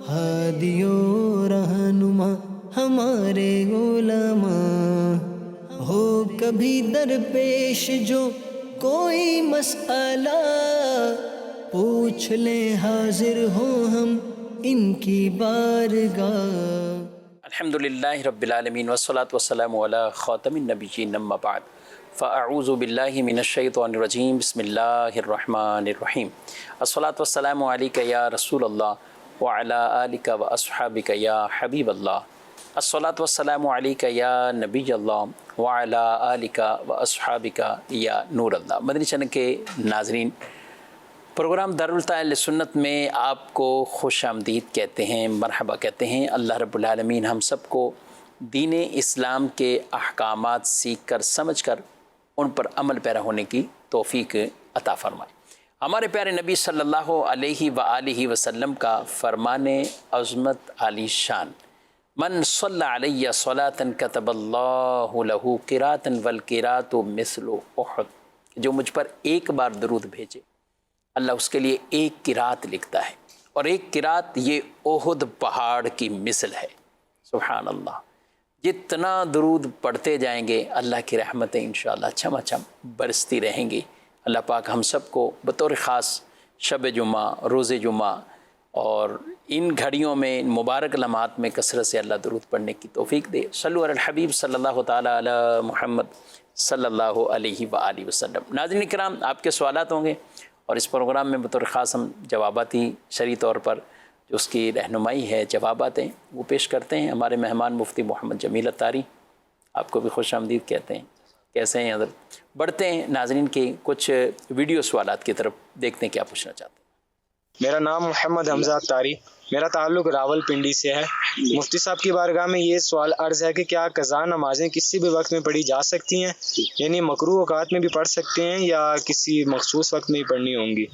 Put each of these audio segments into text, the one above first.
ہادیو رہنما ہمارے علماء، ہو کبھی درپیش جو کوئی مسئلہ، پوچھ لیں حاضر ہوں ہم ان کی بارگاہ۔ الحمدللہ رب العالمین والصلاة والسلام علی خاتم النبیین اما بعد، فاعوذ باللہ من الشیطان الرجیم، بسم اللہ الرحمن الرحیم۔ الصلاة والسلام علیک یا رسول اللہ وعلی آلک واصحابک یا حبیب اللہ۔ الصلاة والسلام علیک یا نبی اللہ وعلی آلک واصحابک یا نور اللہ۔ مدنی چینل کے ناظرین، پروگرام دارالتاء سنت میں آپ کو خوش آمدید کہتے ہیں، مرحبا کہتے ہیں۔ اللہ رب العالمین ہم سب کو دین اسلام کے احکامات سیکھ کر سمجھ کر ان پر عمل پیرا ہونے کی توفیق عطا فرمائے۔ ہمارے پیارے نبی صلی اللہ علیہ وآلہ وسلم کا فرمان عظمت عالی شان، من صلی علیہ صلاۃ کتب اللہ لہ قراۃ والقراۃ مثل احد، جو مجھ پر ایک بار درود بھیجے اللہ اس کے لیے ایک قرات لکھتا ہے، اور ایک قرات یہ احد پہاڑ کی مثل ہے۔ سبحان اللہ، جتنا درود پڑھتے جائیں گے اللہ کی رحمتیں انشاءاللہ چھم چھم برستی رہیں گی۔ اللہ پاک ہم سب کو بطور خاص شب جمعہ، روز جمعہ اور ان گھڑیوں میں، ان مبارک لمحات میں کثرت سے اللہ درود پڑھنے کی توفیق دے۔ صلو علی الحبیب صلی اللہ تعالی علی محمد صلی اللہ علیہ وآلہ وسلم۔ ناظرین کرام، آپ کے سوالات ہوں گے اور اس پروگرام میں بطور خاص ہم جواباتی شرعی طور پر جو اس کی رہنمائی ہے، جوابات ہیں، وہ پیش کرتے ہیں۔ ہمارے مہمان مفتی محمد جمیل عطاری، آپ کو بھی خوش آمدید کہتے ہیں۔ کیسے ہیں حضرت؟ بڑھتے ہیں ناظرین کے کچھ ویڈیو سوالات کی طرف، دیکھتے ہیں کیا پوچھنا چاہتے ہیں۔ میرا نام محمد حمزہ عطاری، میرا تعلق راول پنڈی سے ہے۔ مفتی صاحب کی بارگاہ میں یہ سوال عرض ہے کہ کیا قضا نمازیں کسی بھی وقت میں پڑھی جا سکتی ہیں؟ یعنی مکروہ اوقات میں بھی پڑھ سکتے ہیں یا کسی مخصوص وقت میں ہی پڑھنی ہوں گی؟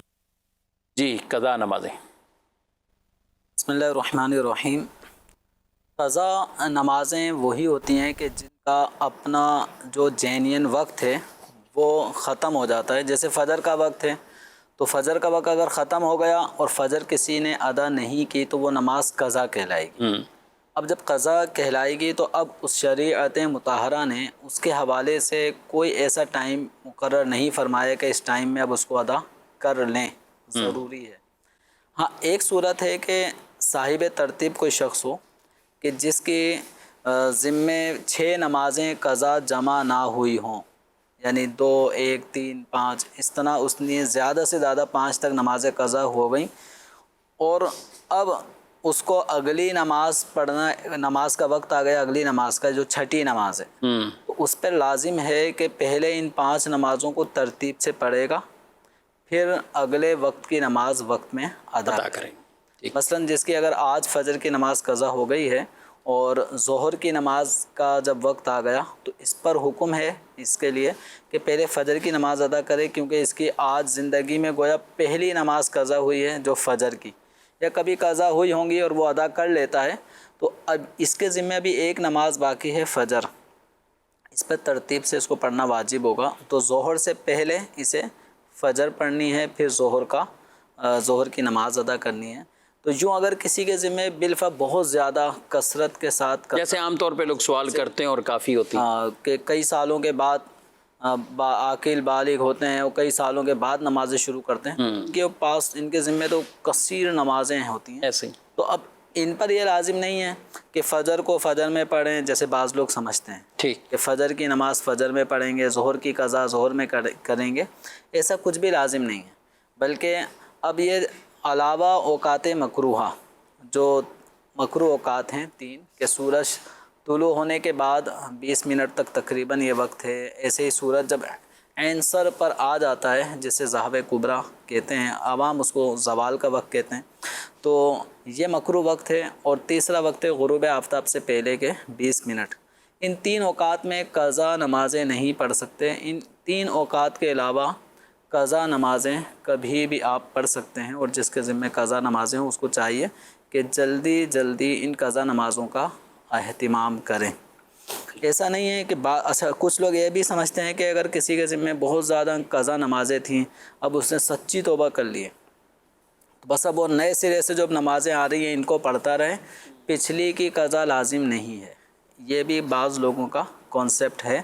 جی، قضا نمازیں۔ بسم اللہ الرحمن الرحیم۔ قضا نمازیں وہی ہوتی ہیں کہ جن کا اپنا جو جینین وقت ہے وہ ختم ہو جاتا ہے۔ جیسے فجر کا وقت ہے تو فجر کا وقت اگر ختم ہو گیا اور فجر کسی نے ادا نہیں کی تو وہ نماز قضا کہلائے گی۔ اب جب قضا کہلائے گی تو اب اس شریعت مطہرہ نے اس کے حوالے سے کوئی ایسا ٹائم مقرر نہیں فرمایا کہ اس ٹائم میں اب اس کو ادا کر لیں، ضروری ہے۔ ہاں، ایک صورت ہے کہ صاحب ترتیب کوئی شخص ہو کہ جس کی ذمے 6 نمازیں قضا جمع نہ ہوئی ہوں، یعنی 2، 1، 3، 5 اس طرح اس نے زیادہ سے زیادہ 5 تک نمازیں قضا ہو گئیں، اور اب اس کو اگلی نماز پڑھنا، نماز کا وقت آ گیا، اگلی نماز کا جو چھٹی نماز ہے تو اس پر لازم ہے کہ پہلے ان 5 نمازوں کو ترتیب سے پڑھے گا، پھر اگلے وقت کی نماز وقت میں ادا کریں۔ مثلا جس کی اگر آج فجر کی نماز قضا ہو گئی ہے اور ظہر کی نماز کا جب وقت آ گیا تو اس پر حکم ہے اس کے لیے کہ پہلے فجر کی نماز ادا کرے، کیونکہ اس کی آج زندگی میں گویا پہلی نماز قضا ہوئی ہے جو فجر کی، یا کبھی قضا ہوئی ہوں گی اور وہ ادا کر لیتا ہے، تو اب اس کے ذمہ بھی ایک نماز باقی ہے فجر، اس پر ترتیب سے اس کو پڑھنا واجب ہوگا۔ تو ظہر سے پہلے اسے فجر پڑھنی ہے، پھر ظہر کی نماز ادا کرنی ہے۔ تو یوں اگر کسی کے ذمہ بالفعل بہت زیادہ کثرت کے ساتھ، جیسے عام طور پہ لوگ سوال کرتے ہیں اور کافی ہوتی ہے کہ کئی سالوں کے بعد عاقل بالغ ہوتے ہیں اور کئی سالوں کے بعد نمازیں شروع کرتے ہیں، ان کے ذمہ تو کثیر نمازیں ہوتی ہیں ایسے، تو اب ان پر یہ لازم نہیں ہے کہ فجر کو فجر میں پڑھیں، جیسے بعض لوگ سمجھتے ہیں ٹھیک کہ فجر کی نماز فجر میں پڑھیں گے، ظہر کی قضا ظہر میں کریں گے، ایسا کچھ بھی لازم نہیں ہے، بلکہ اب یہ علاوہ اوقات مکروہہ، جو مکروہ اوقات ہیں 3 کہ سورج طلوع ہونے کے بعد 20 منٹ تک تقریباً یہ وقت ہے، ایسے ہی سورج جب عین سر پر آ جاتا ہے جسے ذہب کبریٰ کہتے ہیں، عوام اس کو زوال کا وقت کہتے ہیں، تو یہ مکروہ وقت ہے، اور تیسرا وقت ہے غروب آفتاب سے پہلے کے 20 منٹ۔ ان 3 اوقات میں قضا نمازیں نہیں پڑھ سکتے، ان 3 اوقات کے علاوہ قضا نمازیں کبھی بھی آپ پڑھ سکتے ہیں، اور جس کے ذمہ قضا نمازیں ہوں اس کو چاہیے کہ جلدی جلدی ان قضا نمازوں کا اہتمام کریں۔ ایسا نہیں ہے کہ کچھ لوگ یہ بھی سمجھتے ہیں کہ اگر کسی کے ذمہ بہت زیادہ قضا نمازیں تھیں، اب اس نے سچی توبہ کر لی ہے تو بس اب وہ نئے سرے سے جو نمازیں آ رہی ہیں ان کو پڑھتا رہے، پچھلی کی قضا لازم نہیں ہے۔ یہ بھی بعض لوگوں کا کانسیپٹ ہے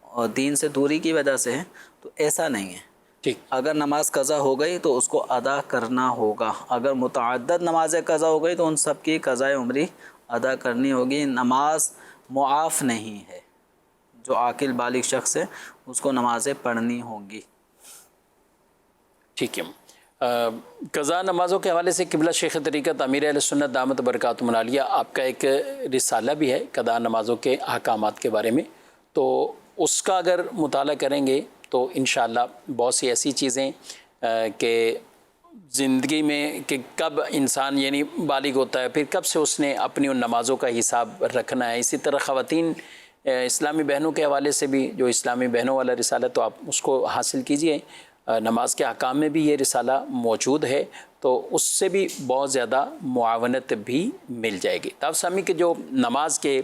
اور دین سے دوری کی وجہ سے ہے، تو ایسا نہیں ہے۔ ٹھیک، اگر نماز قضا ہو گئی تو اس کو ادا کرنا ہوگا، اگر متعدد نمازیں قضا ہو گئی تو ان سب کی قضائے عمری ادا کرنی ہوگی۔ نماز معاف نہیں ہے، جو عاقل بالغ شخص ہے اس کو نمازیں پڑھنی ہوں گی۔ ٹھیک ہے۔ قضا نمازوں کے حوالے سے قبلہ شیخ طریقت امیر اہل سنت دامت برکاتہم العالیہ آپ کا ایک رسالہ بھی ہے قضا نمازوں کے احکامات کے بارے میں، تو اس کا اگر مطالعہ کریں گے تو انشاءاللہ بہت سی ایسی چیزیں کہ زندگی میں کہ کب انسان یعنی بالغ ہوتا ہے، پھر کب سے اس نے اپنی ان نمازوں کا حساب رکھنا ہے۔ اسی طرح خواتین اسلامی بہنوں کے حوالے سے بھی جو اسلامی بہنوں والا رسالہ تو آپ اس کو حاصل کیجئے، نماز کے احکام میں بھی یہ رسالہ موجود ہے، تو اس سے بھی بہت زیادہ معاونت بھی مل جائے گی۔ تاب سامی کے جو نماز کے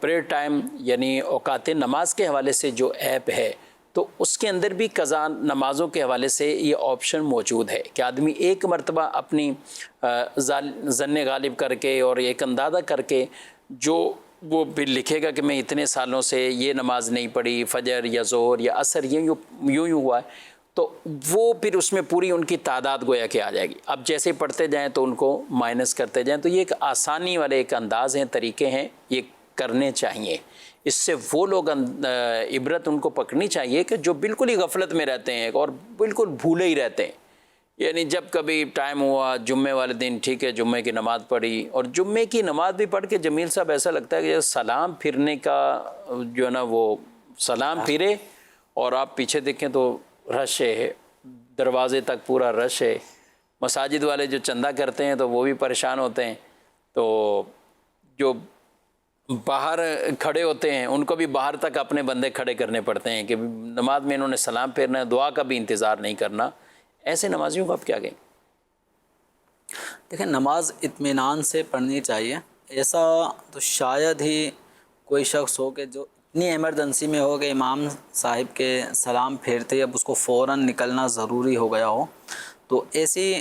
پریئر ٹائم یعنی اوقات نماز کے حوالے سے جو ایپ ہے، تو اس کے اندر بھی قضا نمازوں کے حوالے سے یہ آپشن موجود ہے کہ آدمی ایک مرتبہ اپنی ظن غالب کر کے اور ایک اندازہ کر کے جو وہ پھر لکھے گا کہ میں اتنے سالوں سے یہ نماز نہیں پڑھی، فجر یا ظہر یا عصر یوں ہوا ہے، تو وہ پھر اس میں پوری ان کی تعداد گویا کہ آ جائے گی۔ اب جیسے پڑھتے جائیں تو ان کو مائنس کرتے جائیں، تو یہ ایک آسانی والے ایک انداز ہیں، طریقے ہیں، یہ کرنے چاہیے۔ اس سے وہ لوگ عبرت ان کو پکڑنی چاہیے کہ جو بالکل ہی غفلت میں رہتے ہیں اور بالکل بھولے ہی رہتے ہیں، یعنی جب کبھی ٹائم ہوا جمعے والے دن ٹھیک ہے جمعے کی نماز پڑھی، اور جمعے کی نماز بھی پڑھ کے جمیل صاحب ایسا لگتا ہے کہ سلام پھرنے کا جو ہے نا وہ سلام پھرے اور آپ پیچھے دیکھیں تو رش ہے، دروازے تک پورا رش ہے۔ مساجد والے جو چندہ کرتے ہیں تو وہ بھی پریشان ہوتے ہیں، تو جو باہر کھڑے ہوتے ہیں ان کو بھی باہر تک اپنے بندے کھڑے کرنے پڑتے ہیں کہ نماز میں انہوں نے سلام پھیرنا ہے، دعا کا بھی انتظار نہیں کرنا۔ ایسے نمازیوں کو آپ کیا کہیں؟ دیکھیں، نماز اطمینان سے پڑھنی چاہیے۔ ایسا تو شاید ہی کوئی شخص ہو کہ جو اتنی ایمرجنسی میں ہو کہ امام صاحب کے سلام پھیرتے ہی اب اس کو فوراً نکلنا ضروری ہو گیا ہو، تو ایسی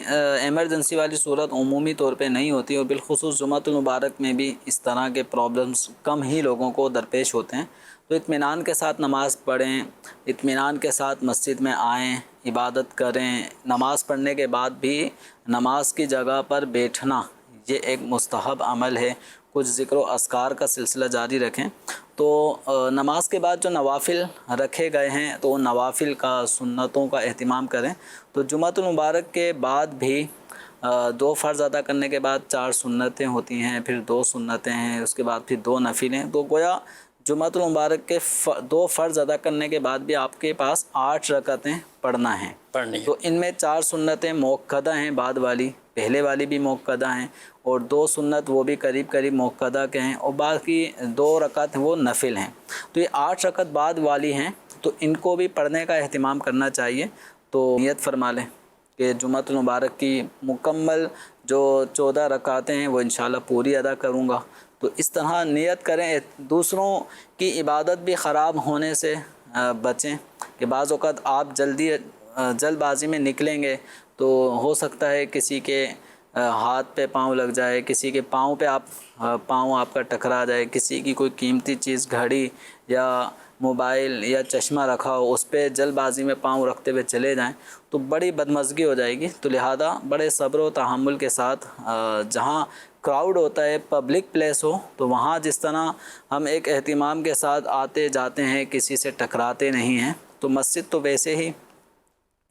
ایمرجنسی والی صورت عمومی طور پہ نہیں ہوتی، اور بالخصوص جمعۃ المبارک میں بھی اس طرح کے پرابلمس کم ہی لوگوں کو درپیش ہوتے ہیں۔ تو اطمینان کے ساتھ نماز پڑھیں، اطمینان کے ساتھ مسجد میں آئیں، عبادت کریں۔ نماز پڑھنے کے بعد بھی نماز کی جگہ پر بیٹھنا یہ ایک مستحب عمل ہے، کچھ ذکر و اذکار کا سلسلہ جاری رکھیں۔ تو نماز کے بعد جو نوافل رکھے گئے ہیں تو ان نوافل کا، سنتوں کا اہتمام کریں۔ تو جمعۃ المبارک کے بعد بھی 2 فرض ادا کرنے کے بعد 4 سنتیں ہوتی ہیں، پھر 2 سنتیں ہیں، اس کے بعد پھر 2 نفلیں، تو گویا جمعۃ المبارک کے 2 فرض ادا کرنے کے بعد بھی آپ کے پاس 8 رکعتیں پڑھنا ہیں۔ تو ان میں 4 سنتیں موقدہ ہیں، بعد والی، پہلے والی بھی موقدہ ہیں، اور 2 سنت وہ بھی قریب قریب موقدہ کے ہیں، اور باقی 2 رکعت وہ نفل ہیں۔ تو یہ 8 رکعت بعد والی ہیں، تو ان کو بھی پڑھنے کا اہتمام کرنا چاہیے۔ تو نیت فرما لیں کہ جمعۃ المبارک کی مکمل جو 14 رکعتیں ہیں وہ انشاءاللہ پوری ادا کروں گا۔ تو اس طرح نیت کریں، دوسروں کی عبادت بھی خراب ہونے سے بچیں، کہ بعض اوقات آپ جلد بازی میں نکلیں گے تو ہو سکتا ہے کسی کے ہاتھ پہ پاؤں لگ جائے، کسی کے پاؤں پہ پاؤں آپ کا ٹکرا جائے، کسی کی کوئی قیمتی چیز گھڑی یا موبائل یا چشمہ رکھا ہو اس پہ جلد بازی میں پاؤں رکھتے ہوئے چلے جائیں تو بڑی بدمزگی ہو جائے گی۔ تو لہذا بڑے صبر و تحمل کے ساتھ، جہاں کراؤڈ ہوتا ہے، پبلک پلیس ہو، تو وہاں جس طرح ہم ایک اہتمام کے ساتھ آتے جاتے ہیں، کسی سے ٹکراتے نہیں ہیں، تو مسجد تو ویسے ہی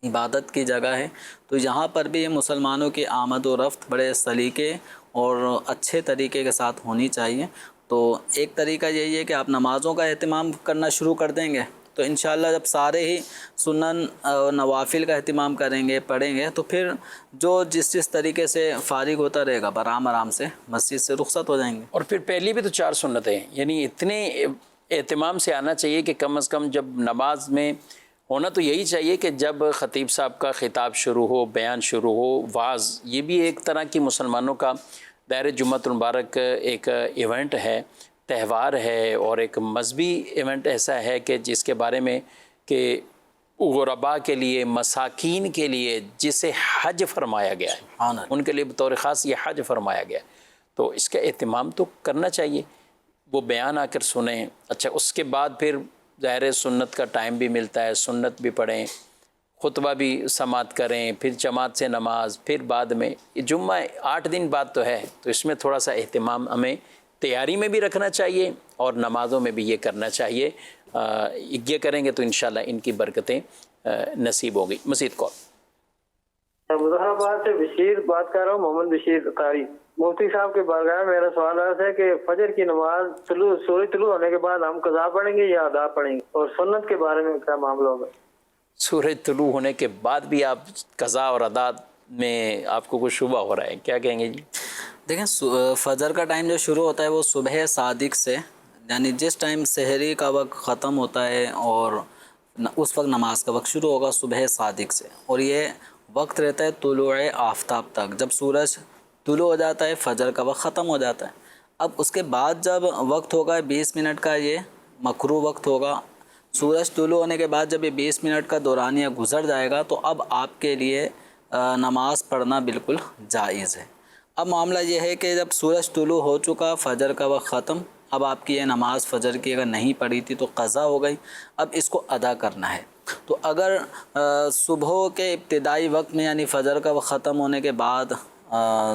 عبادت کی جگہ ہے، تو یہاں پر بھی مسلمانوں کی آمد و رفت بڑے سلیقے اور اچھے طریقے کے ساتھ ہونی چاہیے۔ تو ایک طریقہ یہی ہے کہ آپ نمازوں کا اہتمام کرنا شروع کر دیں گے تو انشاءاللہ جب سارے ہی سنن اور نوافل کا اہتمام کریں گے، پڑھیں گے، تو پھر جو جس طریقے سے فارغ ہوتا رہے گا آرام سے مسجد سے رخصت ہو جائیں گے۔ اور پھر پہلی بھی تو 4 سنتیں ہیں، یعنی اتنے اہتمام سے آنا چاہیے کہ کم از کم جب نماز میں ہونا تو یہی چاہیے کہ جب خطیب صاحب کا خطاب شروع ہو، بیان شروع ہو، واعظ، یہ بھی ایک طرح کی مسلمانوں کا دائرہ جمعۃ المبارک ایک ایونٹ ہے، تہوار ہے، اور ایک مذہبی ایونٹ ایسا ہے کہ جس کے بارے میں کہ غربا کے لیے، مساکین کے لیے جسے حج فرمایا گیا ہے، ان کے لیے بطور خاص یہ حج فرمایا گیا ہے، تو اس کا اہتمام تو کرنا چاہیے، وہ بیان آ کر سنیں۔ اچھا اس کے بعد پھر ظاہر سنت کا ٹائم بھی ملتا ہے، سنت بھی پڑھیں، خطبہ بھی سماعت کریں، پھر جماعت سے نماز، پھر بعد میں جمعہ 8 دن بعد تو ہے، تو اس میں تھوڑا سا اہتمام ہمیں تیاری میں بھی رکھنا چاہیے اور نمازوں میں بھی یہ کرنا چاہیے۔ یہ کریں گے تو انشاءاللہ ان کی برکتیں نصیب ہوں گی۔ مزید کال۔ مظفر آباد سے بشیر بات کر رہا ہوں، محمد بشیر قاری۔ مفتی صاحب کے بارگاہ میں میرا سوال ہے کہ فجر کی نماز سورج طلوع ہونے کے بعد ہم قضا پڑھیں گے یا ادا پڑھیں گے، اور سنت کے بارے میں کیا معاملہ ہوگا؟ سورج طلوع ہونے کے بعد بھی آپ قضا اور ادا میں آپ کو کچھ شبہ ہو رہا ہے، کیا کہیں گے جی؟ دیکھیں فجر کا ٹائم جو شروع ہوتا ہے وہ صبح صادق سے، یعنی جس ٹائم سحری کا وقت ختم ہوتا ہے اور اس وقت نماز کا وقت شروع ہوگا صبح صادق سے، اور یہ وقت رہتا ہے طلوع آفتاب تک۔ جب سورج طلوع ہو جاتا ہے فجر کا وقت ختم ہو جاتا ہے۔ اب اس کے بعد جب وقت ہوگا 20 منٹ کا، یہ مکروہ وقت ہوگا۔ سورج طلوع ہونے کے بعد جب یہ 20 منٹ کا دورانیہ گزر جائے گا تو اب آپ کے لیے نماز پڑھنا بالکل جائز ہے۔ اب معاملہ یہ ہے کہ جب سورج طلوع ہو چکا، فجر کا وقت ختم، اب آپ کی یہ نماز فجر کی اگر نہیں پڑھی تھی تو قضا ہو گئی، اب اس کو ادا کرنا ہے۔ تو اگر صبح کے ابتدائی وقت میں یعنی فجر کا وقت ختم ہونے کے بعد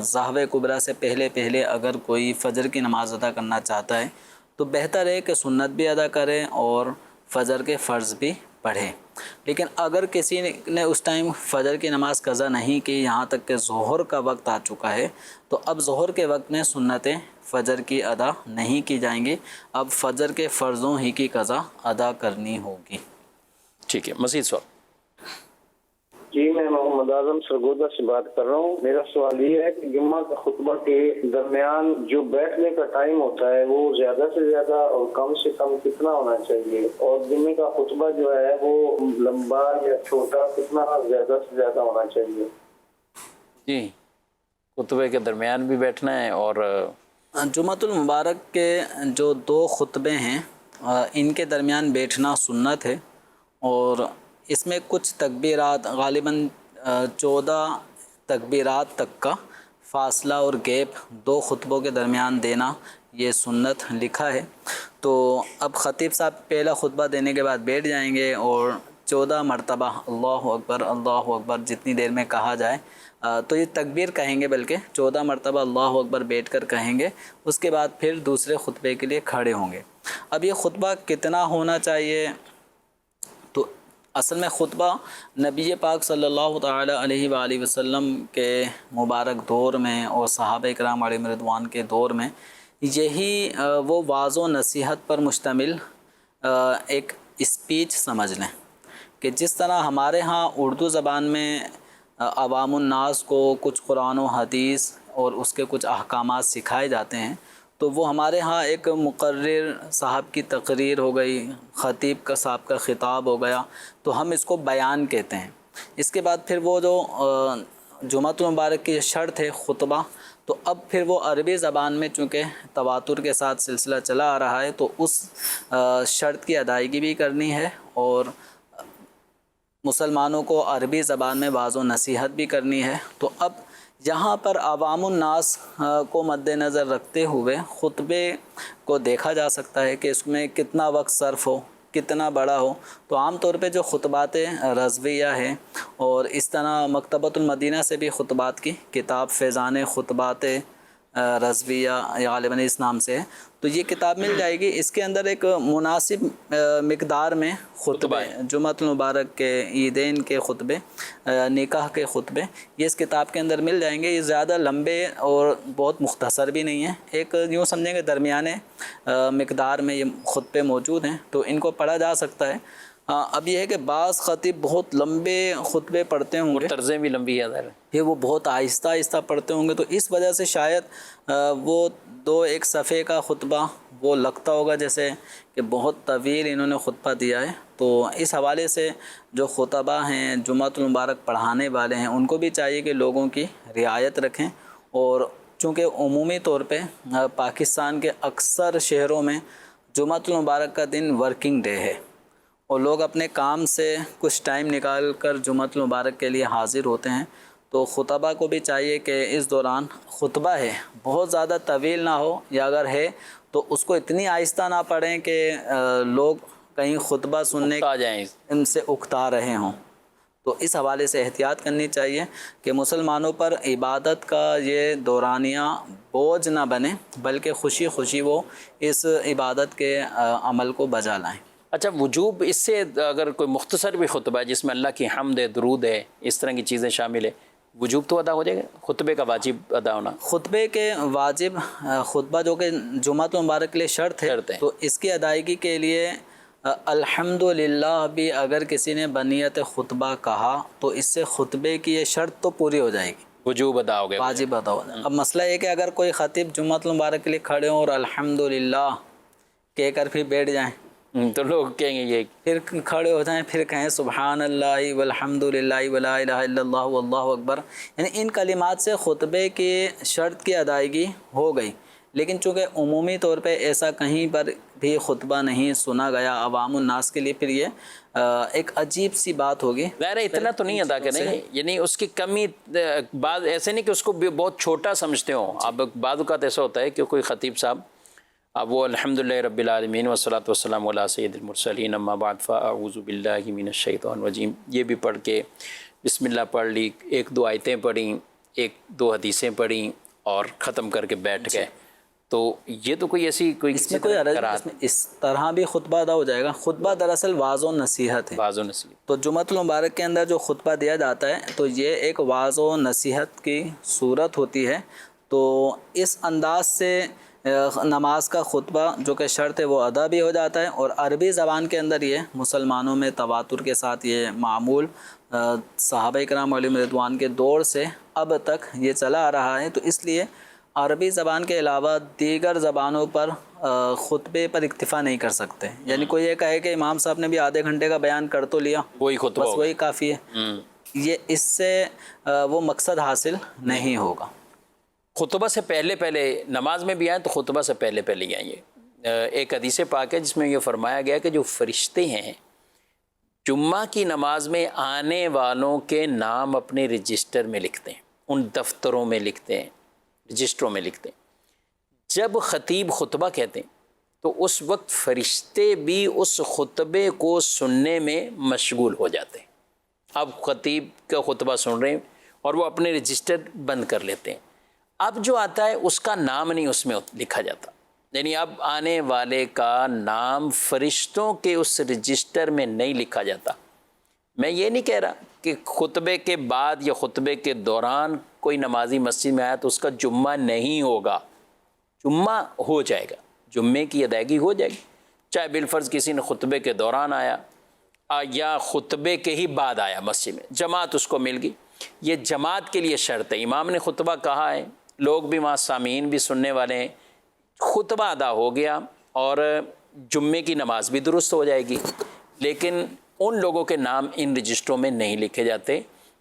ظہر کبریٰ سے پہلے اگر کوئی فجر کی نماز ادا کرنا چاہتا ہے تو بہتر ہے کہ سنت بھی ادا کرے اور فجر کے فرض بھی پڑھے۔ لیکن اگر کسی نے اس ٹائم فجر کی نماز قضا نہیں کی، یہاں تک کہ ظہر کا وقت آ چکا ہے، تو اب ظہر کے وقت میں سنتیں فجر کی ادا نہیں کی جائیں گی، اب فجر کے فرضوں ہی کی قضا ادا کرنی ہوگی۔ ٹھیک ہے، مزید سوال۔ جی میں محمد اعظم سرگودا سے بات کر رہا ہوں۔ میرا سوال یہ ہے کہ جمعہ کا خطبہ کے درمیان جو بیٹھنے کا ٹائم ہوتا ہے وہ زیادہ سے زیادہ اور کم سے کم کتنا ہونا چاہیے، اور جمعے کا خطبہ جو ہے وہ لمبا یا چھوٹا کتنا زیادہ سے زیادہ ہونا چاہیے؟ جی خطبے کے درمیان بھی بیٹھنا ہے، اور جمعۃ المبارک کے جو 2 خطبے ہیں ان کے درمیان بیٹھنا سنت ہے، اور اس میں کچھ تکبیرات غالباً 14 تکبیرات تک کا فاصلہ اور گیپ 2 خطبوں کے درمیان دینا یہ سنت لکھا ہے۔ تو اب خطیب صاحب پہلا خطبہ دینے کے بعد بیٹھ جائیں گے اور 14 مرتبہ اللہ اکبر جتنی دیر میں کہا جائے، تو یہ تکبیر کہیں گے، بلکہ 14 مرتبہ اللہ اکبر بیٹھ کر کہیں گے، اس کے بعد پھر دوسرے خطبے کے لیے کھڑے ہوں گے۔ اب یہ خطبہ کتنا ہونا چاہیے؟ تو اصل میں خطبہ نبی پاک صلی اللہ تعالی علیہ وآلہ وسلم کے مبارک دور میں اور صحابہ کرام علیہم رضوان کے دور میں یہی وہ واعظ و نصیحت پر مشتمل ایک اسپیچ سمجھ لیں کہ جس طرح ہمارے ہاں اردو زبان میں عوام الناس کو کچھ قرآن و حدیث اور اس کے کچھ احکامات سکھائے جاتے ہیں، تو وہ ہمارے ہاں ایک مقرر صاحب کی تقریر ہو گئی، خطیب کا صاحب کا خطاب ہو گیا، تو ہم اس کو بیان کہتے ہیں۔ اس کے بعد پھر وہ جو جمعۃ المبارک کی شرط ہے خطبہ، تو اب پھر وہ عربی زبان میں چونکہ تواتر کے ساتھ سلسلہ چلا آ رہا ہے تو اس شرط کی ادائیگی بھی کرنی ہے، اور مسلمانوں کو عربی زبان میں واعظ و نصیحت بھی کرنی ہے۔ تو اب یہاں پر عوام الناس کو مد نظر رکھتے ہوئے خطبے کو دیکھا جا سکتا ہے کہ اس میں کتنا وقت صرف ہو، کتنا بڑا ہو۔ تو عام طور پہ جو خطبات رضویہ ہیں، اور اس طرح مکتبۃ المدینہ سے بھی خطبات کی کتاب فیضان خطبات رضویہ غالباً اس نام سے ہے، تو یہ کتاب مل جائے گی۔ اس کے اندر ایک مناسب مقدار میں خطبے، جمعۃ المبارک کے، عیدین کے خطبے، نکاح کے خطبے، یہ اس کتاب کے اندر مل جائیں گے۔ یہ زیادہ لمبے اور بہت مختصر بھی نہیں ہیں، ایک یوں سمجھیں کہ درمیانے مقدار میں یہ خطبے موجود ہیں، تو ان کو پڑھا جا سکتا ہے۔ اب یہ ہے کہ بعض خطیب بہت لمبے خطبے پڑھتے ہوں گے، طرزیں بھی لمبی ہے، پھر وہ بہت آہستہ آہستہ پڑھتے ہوں گے، تو اس وجہ سے شاید وہ 2-1 صفحے کا خطبہ وہ لگتا ہوگا جیسے کہ بہت طویل انہوں نے خطبہ دیا ہے۔ تو اس حوالے سے جو خطبہ ہیں، جمعۃ المبارک پڑھانے والے ہیں، ان کو بھی چاہیے کہ لوگوں کی رعایت رکھیں، اور چونکہ عمومی طور پہ پاکستان کے اکثر شہروں میں جمعۃ المبارک کا دن ورکنگ ڈے ہے، اور لوگ اپنے کام سے کچھ ٹائم نکال کر جمعۃ المبارک کے لیے حاضر ہوتے ہیں، تو خطبہ کو بھی چاہیے کہ اس دوران خطبہ ہے بہت زیادہ طویل نہ ہو، یا اگر ہے تو اس کو اتنی آہستہ نہ پڑھیں کہ لوگ کہیں خطبہ سننے آ جائیں۔ ان سے اکتا رہے ہوں۔ تو اس حوالے سے احتیاط کرنی چاہیے کہ مسلمانوں پر عبادت کا یہ دورانیہ بوجھ نہ بنے، بلکہ خوشی خوشی وہ اس عبادت کے عمل کو بجا لائیں۔ اچھا، وجوب اس سے اگر کوئی مختصر بھی خطبہ ہے جس میں اللہ کی حمد ہے، درود ہے، اس طرح کی چیزیں شامل ہے، وجوب تو ادا ہو جائے گا، خطبے کا واجب ادا ہونا؟ خطبے کے واجب خطبہ جو کہ جمعۃ المبارک کے لیے شرط ہے، تو اس کی ادائیگی کے لیے الحمدللہ بھی اگر کسی نے بنیت خطبہ کہا تو اس سے خطبے کی یہ شرط تو پوری ہو جائے گی، وجوب ادا ہو گیا، واجب ادا ہو جائے گا۔ اب مسئلہ یہ کہ اگر کوئی خطیب جمعۃ المبارک کے لیے کھڑے ہوں اور الحمدللہ کہہ کر پھر بیٹھ جائیں تو لوگ کہیں گے یہ، پھر کھڑے ہو جائیں پھر کہیں سبحان اللہ والحمدللہ ولا الہ الا اللہ واللہ اکبر، یعنی ان کلمات سے خطبے کی شرط کی ادائیگی ہو گئی۔ لیکن چونکہ عمومی طور پہ ایسا کہیں پر بھی خطبہ نہیں سنا گیا عوام الناس کے لیے، پھر یہ ایک عجیب سی بات ہوگی۔ ظاہر ہے اتنا تو نہیں ادا کریں گے، یعنی اس کی کمی، بعض ایسے نہیں کہ اس کو بہت چھوٹا سمجھتے ہوں۔ اب بعض اوقات ایسا ہوتا ہے کہ کوئی خطیب صاحب اب وہ الحمدللہ رب العالمین والصلاۃ والسلام علی سید المرسلین اما بعد فاعوذ باللہ من الشیطان الرجیم یہ بھی پڑھ کے بسم اللہ پڑھ لی، ایک دو آیتیں پڑھیں، ایک دو حدیثیں پڑھیں اور ختم کر کے بیٹھ گئے، تو یہ تو کوئی ایسی کوئی اس میں کوئی عرض نہیں، اس طرح بھی خطبہ ادا ہو جائے گا۔ خطبہ دراصل واعظ و نصیحت ہے، واعظ و نصیحت۔ تو جمعۃ المبارک کے اندر جو خطبہ دیا جاتا ہے تو یہ ایک واعظ و نصیحت کی صورت ہوتی ہے، تو اس انداز سے نماز کا خطبہ جو کہ شرط ہے وہ ادا بھی ہو جاتا ہے، اور عربی زبان کے اندر یہ مسلمانوں میں تواتر کے ساتھ یہ معمول صحابہ کرام علیہم رضوان کے دور سے اب تک یہ چلا آ رہا ہے، تو اس لیے عربی زبان کے علاوہ دیگر زبانوں پر خطبے پر اکتفا نہیں کر سکتے، یعنی کوئی یہ کہے کہ امام صاحب نے بھی آدھے گھنٹے کا بیان کر تو لیا، وہی خطبہ بس وہی کافی ہے، یہ اس سے وہ مقصد حاصل نہیں ہوگا۔ خطبہ سے پہلے نماز میں بھی آئیں تو خطبہ سے پہلے ہی آئیے۔ ایک حدیث پاک ہے جس میں یہ فرمایا گیا کہ جو فرشتے ہیں جمعہ کی نماز میں آنے والوں کے نام اپنے رجسٹر میں لکھتے ہیں، ان دفتروں میں لکھتے ہیں، رجسٹروں میں لکھتے ہیں۔ جب خطیب خطبہ کہتے ہیں تو اس وقت فرشتے بھی اس خطبے کو سننے میں مشغول ہو جاتے ہیں۔ اب خطیب کا خطبہ سن رہے ہیں اور وہ اپنے رجسٹر بند کر لیتے ہیں، اب جو آتا ہے اس کا نام نہیں اس میں لکھا جاتا، یعنی اب آنے والے کا نام فرشتوں کے اس رجسٹر میں نہیں لکھا جاتا۔ میں یہ نہیں کہہ رہا کہ خطبے کے بعد یا خطبے کے دوران کوئی نمازی مسجد میں آیا تو اس کا جمعہ نہیں ہوگا، جمعہ ہو جائے گا، جمعے کی ادائیگی ہو جائے گی، چاہے بالفرض کسی نے خطبے کے دوران آیا یا خطبے کے ہی بعد آیا مسجد میں، جماعت اس کو مل گئی۔ یہ جماعت کے لیے شرط ہے، امام نے خطبہ کہا ہے، لوگ بھی وہاں سامعین بھی سننے والے ہیں، خطبہ ادا ہو گیا اور جمعے کی نماز بھی درست ہو جائے گی، لیکن ان لوگوں کے نام ان رجسٹروں میں نہیں لکھے جاتے۔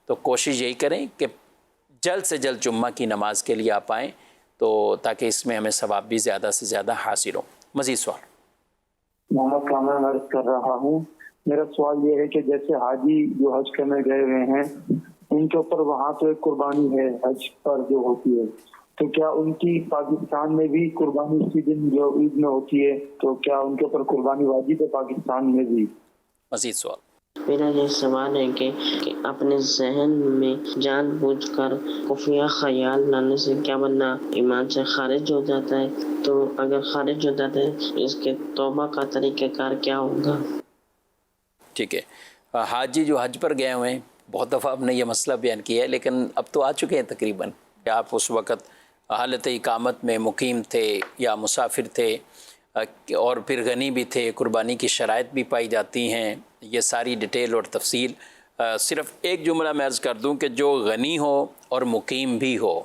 تو کوشش یہی کریں کہ جلد سے جلد جمعہ کی نماز کے لیے آپ آئیں، تو تاکہ اس میں ہمیں ثواب بھی زیادہ سے زیادہ حاصل ہو۔ مزید سوال؟ محمد کامران عرض کر رہا ہوں، میرا سوال یہ ہے کہ جیسے حاجی جو حج کرنے گئے ہوئے ہیں ان کے اوپر وہاں تو ایک قربانی ہے حج پر جو ہوتی ہے، تو کیا ان کی پاکستان میں بھی قربانی اسی دن جو عید میں ہوتی ہے، تو کیا ان کے اوپر قربانی واجب ہے پاکستان میں بھی؟ مزید سوال؟ میرا یہ سوال ہے کہ اپنے ذہن میں جان بوجھ کر خفیہ خیال لانے سے کیا بندہ ایمان سے خارج ہو جاتا ہے؟ تو اگر خارج ہو جاتا ہے اس کے توبہ کا طریقہ کار کیا ہوگا؟ ٹھیک ہے، حاجی جو حج پر گئے ہوئے ہیں، بہت دفعہ آپ نے یہ مسئلہ بیان کیا ہے، لیکن اب تو آ چکے ہیں تقریباً کہ آپ اس وقت حالت اقامت میں مقیم تھے یا مسافر تھے اور پھر غنی بھی تھے، قربانی کی شرائط بھی پائی جاتی ہیں، یہ ساری ڈیٹیل اور تفصیل۔ صرف ایک جملہ میں عرض کر دوں کہ جو غنی ہو اور مقیم بھی ہو،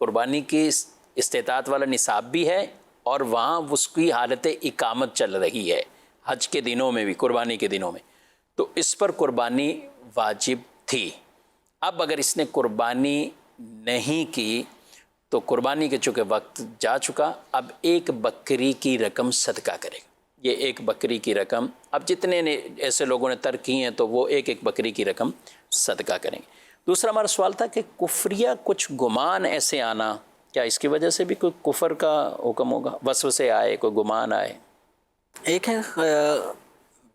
قربانی کی استطاعت والا نصاب بھی ہے اور وہاں اس کی حالت اقامت چل رہی ہے حج کے دنوں میں بھی، قربانی کے دنوں میں، تو اس پر قربانی واجب تھی۔ اب اگر اس نے قربانی نہیں کی تو قربانی کے چونکہ وقت جا چکا، اب ایک بکری کی رقم صدقہ کرے گا، یہ ایک بکری کی رقم، اب جتنے نے ایسے لوگوں نے ترک کی ہیں تو وہ ایک ایک بکری کی رقم صدقہ کریں گے۔ دوسرا ہمارا سوال تھا کہ کفریہ کچھ گمان ایسے آنا، کیا اس کی وجہ سے بھی کوئی کفر کا حکم ہوگا؟ وسوسے آئے، کوئی گمان آئے؟ ایک ہے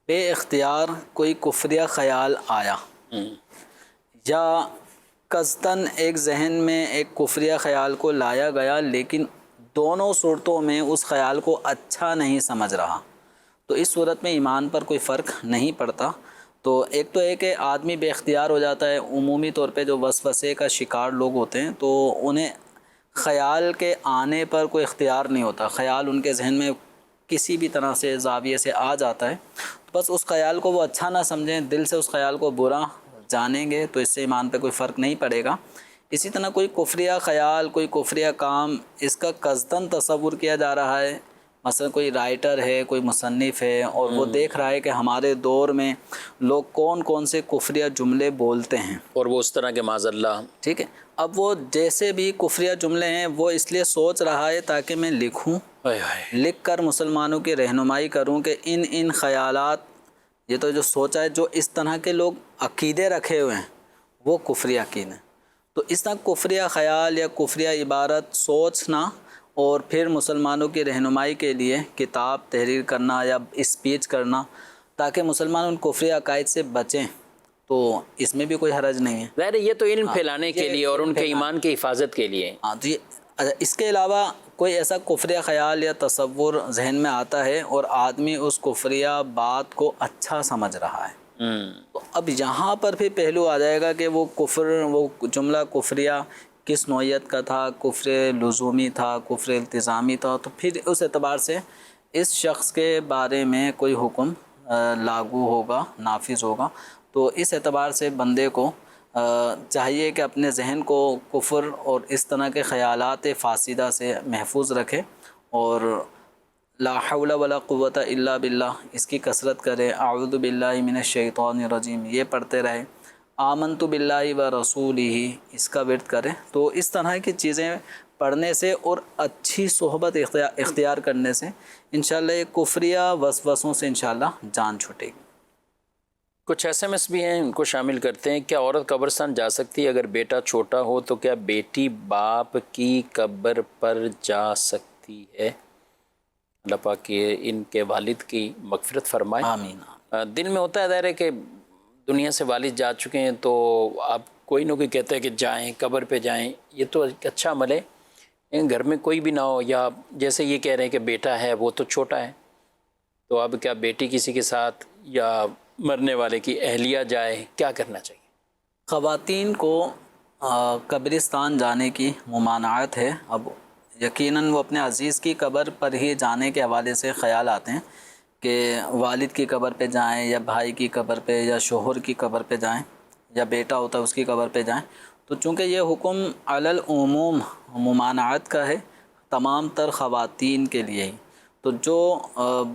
بے اختیار کوئی کفریہ خیال آیا یا قصداً ایک ذہن میں ایک کفریہ خیال کو لایا گیا، لیکن دونوں صورتوں میں اس خیال کو اچھا نہیں سمجھ رہا، تو اس صورت میں ایمان پر کوئی فرق نہیں پڑتا۔ تو ایک تو ہے کہ آدمی بے اختیار ہو جاتا ہے، عمومی طور پہ جو وسوسے کا شکار لوگ ہوتے ہیں تو انہیں خیال کے آنے پر کوئی اختیار نہیں ہوتا، خیال ان کے ذہن میں کسی بھی طرح سے زاویے سے آ جاتا ہے، بس اس خیال کو وہ اچھا نہ سمجھیں، دل سے اس خیال کو برا جانیں گے تو اس سے ایمان پہ کوئی فرق نہیں پڑے گا۔ اسی طرح کوئی کفریہ خیال، کوئی کفریہ کام، اس کا قصداً تصور کیا جا رہا ہے، مثلا کوئی رائٹر ہے، کوئی مصنف ہے اور وہ دیکھ رہا ہے کہ ہمارے دور میں لوگ کون کون سے کفریہ جملے بولتے ہیں اور وہ اس طرح کے معاذ اللہ، ٹھیک ہے، اب وہ جیسے بھی کفریہ جملے ہیں وہ اس لیے سوچ رہا ہے تاکہ میں لکھوں، لکھ کر مسلمانوں کی رہنمائی کروں کہ ان خیالات، یہ تو جو سوچا ہے، جو اس طرح کے لوگ عقیدے رکھے ہوئے ہیں وہ کفری عقیدے، تو اس طرح کفریہ خیال یا کفریہ عبارت سوچنا اور پھر مسلمانوں کی رہنمائی کے لیے کتاب تحریر کرنا یا اسپیچ کرنا تاکہ مسلمان ان کفریہ عقائد سے بچیں، تو اس میں بھی کوئی حرج نہیں ہے۔ ظاہر ہے یہ تو علم پھیلانے کے لیے اور ان کے ایمان کی حفاظت کے لیے۔ ہاں، تو اس کے علاوہ کوئی ایسا کفریہ خیال یا تصور ذہن میں آتا ہے اور آدمی اس کفریہ بات کو اچھا سمجھ رہا ہے، تو اب یہاں پر پھر پہلو آ جائے گا کہ وہ جملہ کفریہ کس نوعیت کا تھا، کفر لزومی تھا، کفر التزامی تھا، تو پھر اس اعتبار سے اس شخص کے بارے میں کوئی حکم لاگو ہوگا، نافذ ہوگا۔ تو اس اعتبار سے بندے کو چاہیے کہ اپنے ذہن کو کفر اور اس طرح کے خیالات فاسدہ سے محفوظ رکھے اور لا حول ولا قوت الا باللہ اس کی کثرت کرے، اعوذ باللہ من الشیطان الرجیم یہ پڑھتے رہے، آمنت باللہ و رسولہ اس کا ورد کرے۔ تو اس طرح کی چیزیں پڑھنے سے اور اچھی صحبت اختیار کرنے سے انشاءاللہ یہ کفریہ وسوسوں سے انشاءاللہ جان چھوٹے گی۔ کچھ ایس ایم ایس بھی ہیں، ان کو شامل کرتے ہیں۔ کیا عورت قبرستان جا سکتی ہے اگر بیٹا چھوٹا ہو؟ تو کیا بیٹی باپ کی قبر پر جا سکتی ہے؟ اللہ پاک ان کے والد کی مغفرت فرمائے، آمین۔ دل میں ہوتا ہے ظاہر ہے کہ دنیا سے والد جا چکے ہیں تو اب کوئی نہ کوئی کہتا ہے کہ جائیں، قبر پہ جائیں، یہ تو ایک اچھا عمل ہے، لیکن گھر میں کوئی بھی نہ ہو، یا جیسے یہ کہہ رہے ہیں کہ بیٹا ہے وہ تو چھوٹا ہے، تو اب کیا بیٹی کسی کے ساتھ یا مرنے والے کی اہلیہ جائے، کیا کرنا چاہیے؟ خواتین کو قبرستان جانے کی ممانعت ہے۔ اب یقیناً وہ اپنے عزیز کی قبر پر ہی جانے کے حوالے سے خیال آتے ہیں کہ والد کی قبر پہ جائیں یا بھائی کی قبر پہ یا شوہر کی قبر پہ جائیں یا بیٹا ہوتا ہے اس کی قبر پہ جائیں، تو چونکہ یہ حکم علی العموم ممانعت کا ہے تمام تر خواتین کے لیے ہی، تو جو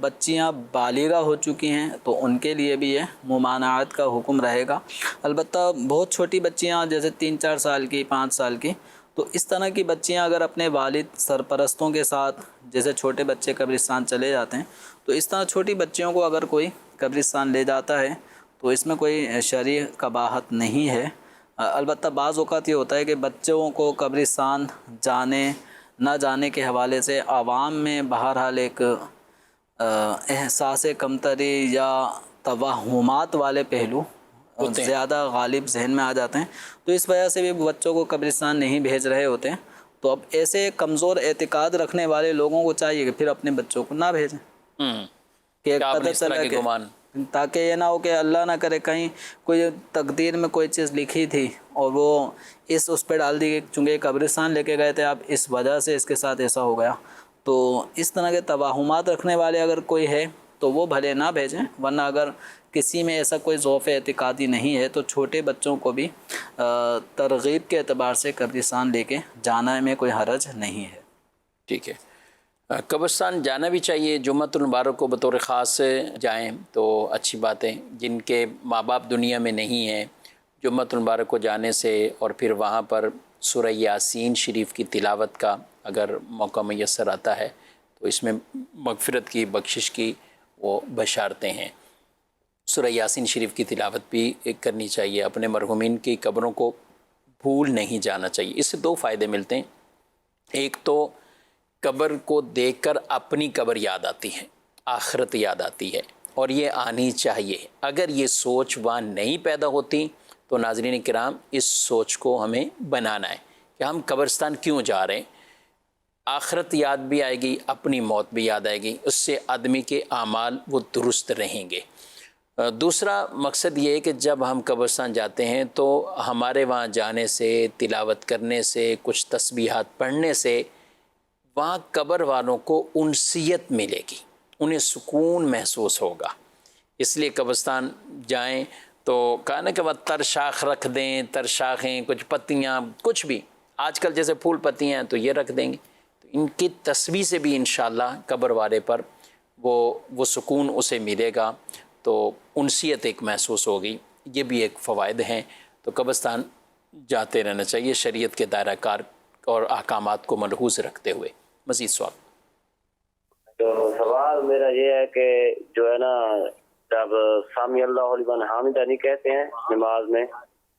بچیاں بالغہ ہو چکی ہیں تو ان کے لیے بھی یہ ممانعت کا حکم رہے گا۔ البتہ بہت چھوٹی بچیاں جیسے 3-4 سال کی، 5 سال کی، تو اس طرح کی بچیاں اگر اپنے والد سرپرستوں کے ساتھ، جیسے چھوٹے بچے قبرستان چلے جاتے ہیں، تو اس طرح چھوٹی بچیوں کو اگر کوئی قبرستان لے جاتا ہے تو اس میں کوئی شرعی قباحت نہیں ہے۔ البتہ بعض اوقات یہ ہوتا ہے کہ بچوں کو قبرستان جانے نہ جانے کے حوالے سے عوام میں بہرحال ایک احساس کمتری یا توہمات والے پہلو زیادہ غالب ذہن میں آ جاتے ہیں، تو اس وجہ سے بھی بچوں کو قبرستان نہیں بھیج رہے ہوتے ہیں۔ تو اب ایسے کمزور اعتقاد رکھنے والے لوگوں کو چاہیے کہ پھر اپنے بچوں کو نہ بھیجیں، کہ پتہ چلا کہ تاکہ یہ نہ ہو کہ اللہ نہ کرے کہیں کوئی تقدیر میں کوئی چیز لکھی تھی اور وہ اس پہ ڈال دی کہ چونکہ قبرستان لے کے گئے تھے اب اس وجہ سے اس کے ساتھ ایسا ہو گیا۔ تو اس طرح کے توہمات رکھنے والے اگر کوئی ہے تو وہ بھلے نہ بھیجیں، ورنہ اگر کسی میں ایسا کوئی ذوف اعتقادی نہیں ہے تو چھوٹے بچوں کو بھی ترغیب کے اعتبار سے قبرستان لے کے جانا میں کوئی حرج نہیں ہے۔ ٹھیک ہے، قبرستان جانا بھی چاہیے، جمعۃ المبارک کو بطور خاص جائیں تو اچھی بات ہے۔ جن کے ماں باپ دنیا میں نہیں ہیں، جمعۃ المبارک کو جانے سے اور پھر وہاں پر سورہ یاسین شریف کی تلاوت کا اگر موقع میسر آتا ہے تو اس میں مغفرت کی، بخشش کی وہ بشارتیں ہیں۔ سورہ یاسین شریف کی تلاوت بھی کرنی چاہیے، اپنے مرحومین کی قبروں کو بھول نہیں جانا چاہیے۔ اس سے 2 فائدے ملتے ہیں۔ ایک تو قبر کو دیکھ کر اپنی قبر یاد آتی ہے، آخرت یاد آتی ہے، اور یہ آنی چاہیے۔ اگر یہ سوچ وہاں نہیں پیدا ہوتی تو ناظرین کرام اس سوچ کو ہمیں بنانا ہے کہ ہم قبرستان کیوں جا رہے ہیں۔ آخرت یاد بھی آئے گی، اپنی موت بھی یاد آئے گی، اس سے آدمی کے اعمال وہ درست رہیں گے۔ دوسرا مقصد یہ ہے کہ جب ہم قبرستان جاتے ہیں تو ہمارے وہاں جانے سے، تلاوت کرنے سے، کچھ تسبیحات پڑھنے سے وہاں قبر والوں کو انسیت ملے گی، انہیں سکون محسوس ہوگا۔ اس لیے قبرستان جائیں تو کہا نا کہ وہ ترشاخ رکھ دیں، ترشاخیں، کچھ پتیاں، کچھ بھی، آج کل جیسے پھول پتیاں ہیں تو یہ رکھ دیں گے، تو ان کی تسبیح سے بھی انشاءاللہ قبر والے پر وہ سکون اسے ملے گا، تو انسیت ایک محسوس ہوگی۔ یہ بھی ایک فوائد ہیں۔ تو قبرستان جاتے رہنا چاہیے شریعت کے دائرہ کار اور احکامات کو ملحوظ رکھتے ہوئے۔ مزید سوال؟ تو سوال میرا یہ ہے کہ جو ہے نا جب سامی اللہ لمن حمیدہ نہیں کہتے ہیں نماز میں،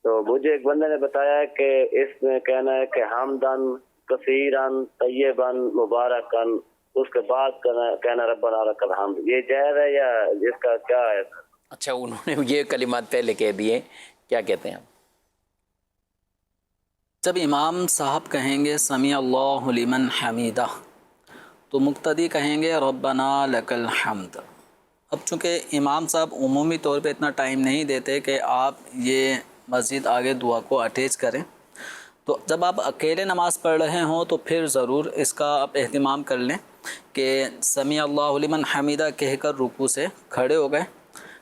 تو مجھے ایک بندے نے بتایا ہے کہ اس میں کہنا ہے کہ حمدن کثیرن طیبن مبارکن، اس کے بعد کہنا ربنا لک الحمد، یہ جائز ہے یا اس کا کیا ہے؟ اچھا، انہوں نے یہ کلمات پہلے کہہ دیے، کیا کہتے ہیں؟ جب امام صاحب کہیں گے سمیع اللہ لمن حمیدہ تو مقتدی کہیں گے ربنا لک الحمد۔ اب چونکہ امام صاحب عمومی طور پہ اتنا ٹائم نہیں دیتے کہ آپ یہ مزید آگے دعا کو اٹیچ کریں، تو جب آپ اکیلے نماز پڑھ رہے ہوں تو پھر ضرور اس کا آپ اہتمام کر لیں کہ سمیع اللہ لمن حمیدہ کہہ کر رکوع سے کھڑے ہو گئے،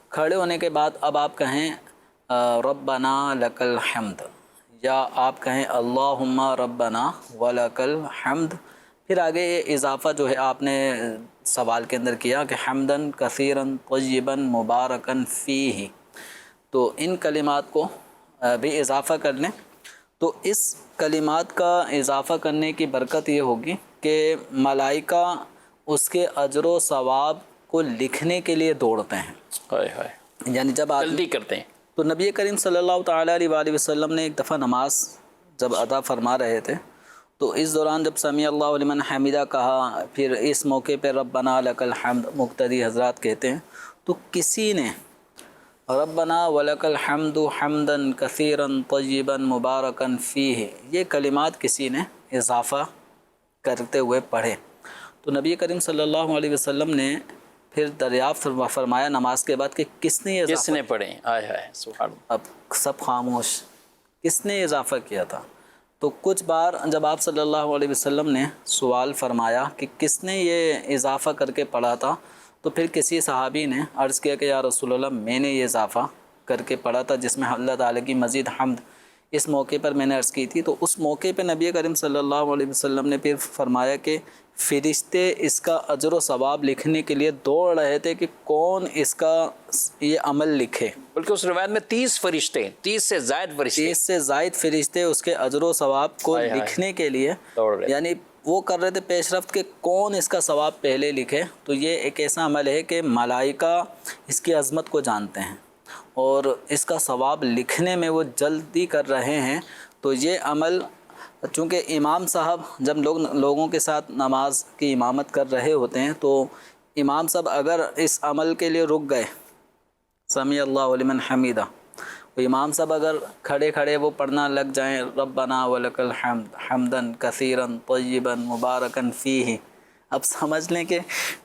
کھڑے ہونے کے بعد اب آپ کہیں ربنا لک الحمد، یا آپ کہیں اللہم ربنا ولک الحمد۔ پھر آگے یہ اضافہ جو ہے آپ نے سوال کے اندر کیا کہ حمدن کثیرن طیبن مبارکن فیہ، تو ان کلمات کو بھی اضافہ کر لیں۔ تو اس کلمات کا اضافہ کرنے کی برکت یہ ہوگی کہ ملائکہ اس کے اجر و ثواب کو لکھنے کے لیے دوڑتے ہیں، یعنی جب جلدی کرتے ہیں۔ تو نبی کریم صلی اللہ تعالیٰ علیہ وآلہ وسلم نے ایک دفعہ نماز جب ادا فرما رہے تھے تو اس دوران جب سمیع اللہ لمن حمیدہ کہا، پھر اس موقع پہ ربنا لک الحمد مقتدی حضرات کہتے ہیں، تو کسی نے ربنا ولک الحمد حمدن کثیرن طیبا مبارکن فیہ یہ کلمات کسی نے اضافہ کرتے ہوئے پڑھے، تو نبی کریم صلی اللہ علیہ وسلم نے پھر دریافت فرمایا نماز کے بعد کہ کس نے یہ کس نے پڑھے؟ آئے ہائے سبحان اللہ۔ اب سب خاموش، کس نے اضافہ کیا تھا؟ تو کچھ بار جب آپ صلی اللہ علیہ وسلم نے سوال فرمایا کہ کس نے یہ اضافہ کر کے پڑھا تھا، تو پھر کسی صحابی نے عرض کیا کہ یا رسول اللہ میں نے یہ اضافہ کر کے پڑھا تھا جس میں اللہ تعالیٰ کی مزید حمد اس موقع پر میں نے عرض کی تھی۔ تو اس موقع پہ نبی کریم صلی اللہ علیہ وسلم نے پھر فرمایا کہ فرشتے اس کا اجر و ثواب لکھنے کے لیے دوڑ رہے تھے کہ کون اس کا یہ عمل لکھے، بلکہ اس روایت میں 30 فرشتے، 30 سے زائد فرشتے، 30 سے زائد فرشتے اس کے اجر و ثواب کو لکھنے کے لیے دوڑ رہے، یعنی وہ کر رہے تھے پیش رفت کہ کون اس کا ثواب پہلے لکھے۔ تو یہ ایک ایسا عمل ہے کہ ملائکہ اس کی عظمت کو جانتے ہیں اور اس کا ثواب لکھنے میں وہ جلدی کر رہے ہیں۔ تو یہ عمل چونکہ امام صاحب جب لوگوں کے ساتھ نماز کی امامت کر رہے ہوتے ہیں تو امام صاحب اگر اس عمل کے لیے رک گئے سمیع اللہ لمن حمیدہ، تو امام صاحب اگر کھڑے کھڑے وہ پڑھنا لگ جائیں ربنا ولک الحمد حمدن کثیرن طیبا مبارکن فیہ، اب سمجھ لیں کہ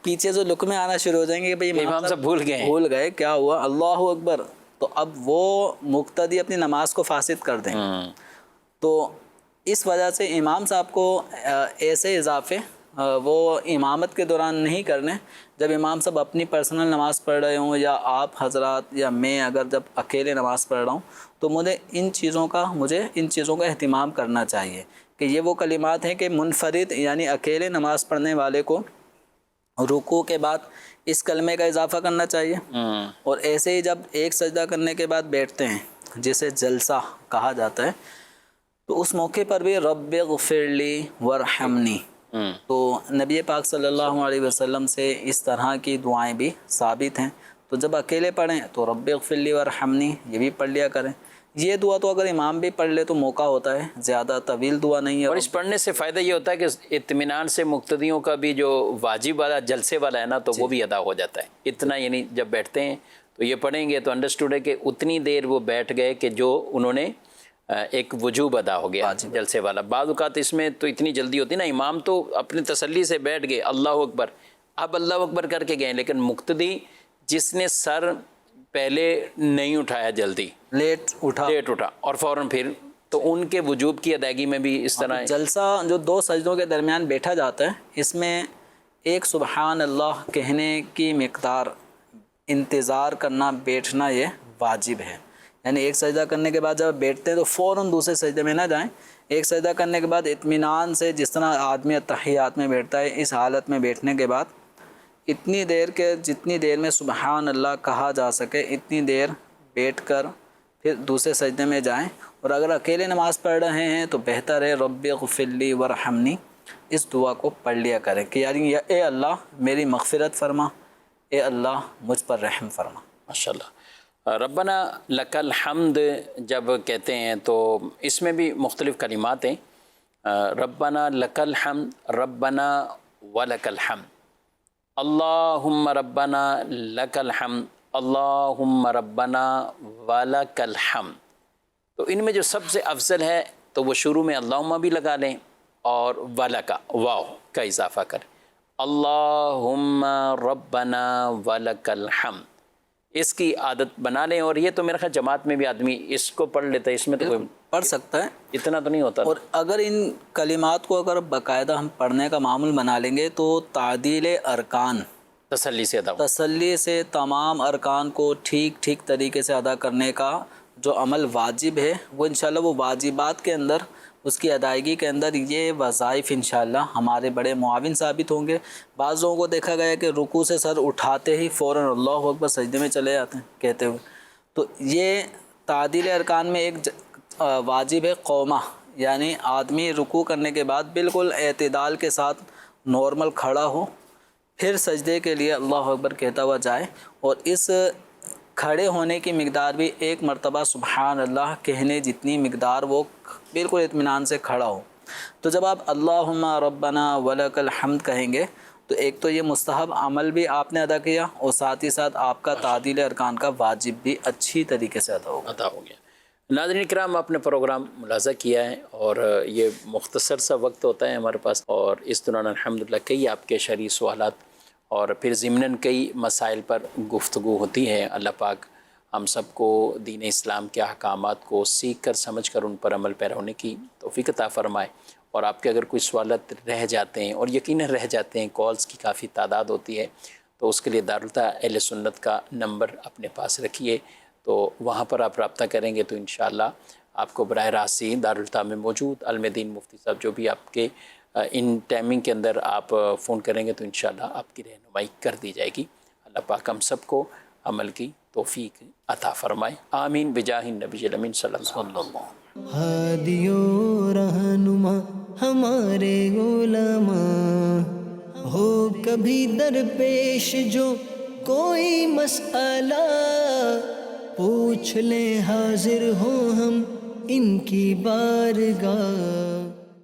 پیچھے جو لقمے آنا شروع ہو جائیں گے کہ بھئی امام صاحب بھول گئے کیا ہوا، اللہ اکبر، تو اب وہ مقتدی اپنی نماز کو فاسد کر دیں۔ تو اس وجہ سے امام صاحب کو ایسے اضافے وہ امامت کے دوران نہیں کرنے، جب امام صاحب اپنی پرسنل نماز پڑھ رہے ہوں یا آپ حضرات یا میں اگر جب اکیلے نماز پڑھ رہا ہوں تو مجھے ان چیزوں کا اہتمام کرنا چاہیے کہ یہ وہ کلمات ہیں کہ منفرد یعنی اکیلے نماز پڑھنے والے کو رکوع کے بعد اس کلمے کا اضافہ کرنا چاہیے، اور ایسے ہی جب ایک سجدہ کرنے کے بعد بیٹھتے ہیں جسے جلسہ کہا جاتا ہے تو اس موقع پر بھی رب اغفر لی ورحمنی، تو نبی پاک صلی اللہ علیہ وسلم سے اس طرح کی دعائیں بھی ثابت ہیں. تو جب اکیلے پڑھیں تو رب اغفر لی ورحمنی یہ بھی پڑھ لیا کریں. یہ دعا تو اگر امام بھی پڑھ لے تو موقع ہوتا ہے، زیادہ طویل دعا نہیں ہے. اور اس پڑھنے سے فائدہ یہ ہوتا ہے کہ اطمینان سے مقتدیوں کا بھی جو واجب والا جلسے والا ہے نا تو وہ بھی ادا ہو جاتا ہے. اتنا یعنی جب بیٹھتے ہیں تو یہ پڑھیں گے تو انڈرسٹوڈ ہے کہ اتنی دیر وہ بیٹھ گئے کہ جو انہوں نے ایک وجوب ادا ہو گیا جلسے والا. بعض اوقات اس میں تو اتنی جلدی ہوتی ہے نا، امام تو اپنی تسلی سے بیٹھ گئے اللہ اکبر، اب اللہ اکبر کر کے گئے، لیکن مقتدی جس نے سر پہلے نہیں اٹھایا جلدی لیٹ اٹھا اور فوراً پھر تو ان کے وجوب کی ادائیگی میں بھی اس طرح جلسہ جو 2 سجدوں کے درمیان بیٹھا جاتا ہے اس میں ایک سبحان اللہ کہنے کی مقدار انتظار کرنا، بیٹھنا یہ واجب ہے. یعنی ایک سجدہ کرنے کے بعد جب بیٹھتے ہیں تو فوراً دوسرے سجدے میں نہ جائیں. ایک سجدہ کرنے کے بعد اطمینان سے جس طرح آدمی تحیات میں بیٹھتا ہے اس حالت میں بیٹھنے کے بعد اتنی دیر کے جتنی دیر میں سبحان اللہ کہا جا سکے اتنی دیر بیٹھ کر پھر دوسرے سجدے میں جائیں. اور اگر اکیلے نماز پڑھ رہے ہیں تو بہتر ہے رب اغفر لی ورحمنی اس دعا کو پڑھ لیا کریں کہ یعنی اے اللہ میری مغفرت فرما، اے اللہ مجھ پر رحم فرما. ماشاءاللہ. ربنا لک الحمد جب کہتے ہیں تو اس میں بھی مختلف کلمات ہیں. ربنا لک الحمد، ربنا ولک الحمد، اللہم ربنا لک الحمد، اللہم ربنا ولک الحمد. تو ان میں جو سب سے افضل ہے تو وہ شروع میں اللہم بھی لگا لیں اور ولک واو کا اضافہ کریں، اللہم ربنا ولک الحمد. اس کی عادت بنا لیں. اور یہ تو میرا خیال جماعت میں بھی آدمی اس کو پڑھ لیتا ہے، اس میں تو کوئی پڑھ سکتا ہے، اتنا تو نہیں ہوتا. اور اگر ان کلمات کو اگر باقاعدہ ہم پڑھنے کا معمول بنا لیں گے تو تعدیل ارکان تسلی سے ادا تسلی سے تمام ارکان کو ٹھیک طریقے سے ادا کرنے کا جو عمل واجب ہے وہ انشاءاللہ وہ واجبات کے اندر اس کی ادائیگی کے اندر یہ وظائف انشاءاللہ ہمارے بڑے معاون ثابت ہوں گے. بعض لوگوں کو دیکھا گیا کہ رکوع سے سر اٹھاتے ہی فوراً اللہ اکبر سجدے میں چلے جاتے ہیں کہتے ہوئے. تو یہ تعدیل ارکان میں ایک واجب ہے قومہ، یعنی آدمی رکوع کرنے کے بعد بالکل اعتدال کے ساتھ نارمل کھڑا ہو پھر سجدے کے لیے اللہ اکبر کہتا ہوا جائے. اور اس کھڑے ہونے کی مقدار بھی ایک مرتبہ سبحان اللہ کہنے جتنی مقدار وہ بالکل اطمینان سے کھڑا ہو. تو جب آپ اللہم ربنا ولک الحمد کہیں گے تو ایک تو یہ مستحب عمل بھی آپ نے ادا کیا اور ساتھ ہی ساتھ آپ کا تعدیل ارکان کا واجب بھی اچھی طریقے سے ادا ہو گیا. ناظرین کرام، آپ نے پروگرام ملاحظہ کیا ہے اور یہ مختصر سا وقت ہوتا ہے ہمارے پاس، اور اس دوران الحمدللہ کئی آپ کے شرعی سوالات اور پھر ضمناً کئی مسائل پر گفتگو ہوتی ہے. اللہ پاک ہم سب کو دین اسلام کے احکامات کو سیکھ کر سمجھ کر ان پر عمل پیرا ہونے کی توفیق عطا فرمائے. اور آپ کے اگر کوئی سوالات رہ جاتے ہیں، اور یقیناً رہ جاتے ہیں، کالز کی کافی تعداد ہوتی ہے، تو اس کے لیے دارالتا اہل سنت کا نمبر اپنے پاس رکھیے. تو وہاں پر آپ رابطہ کریں گے تو انشاءاللہ آپ کو براہ راست دارالتا میں موجود علم دین مفتی صاحب جو بھی آپ کے ان ٹائمنگ کے اندر آپ فون کریں گے تو انشاءاللہ آپ کی رہنمائی کر دی جائے گی. اللہ پاک ہم سب کو عمل کی توفیق عطا فرمائے. آمین بجاہ النبی الامین صلی اللہ علیہ وسلم. ہادی و رہنما ہمارے علماء، ہو کبھی درپیش جو کوئی مسئلہ، پوچھ لیں حاضر ہوں ہم ان کی بارگاہ.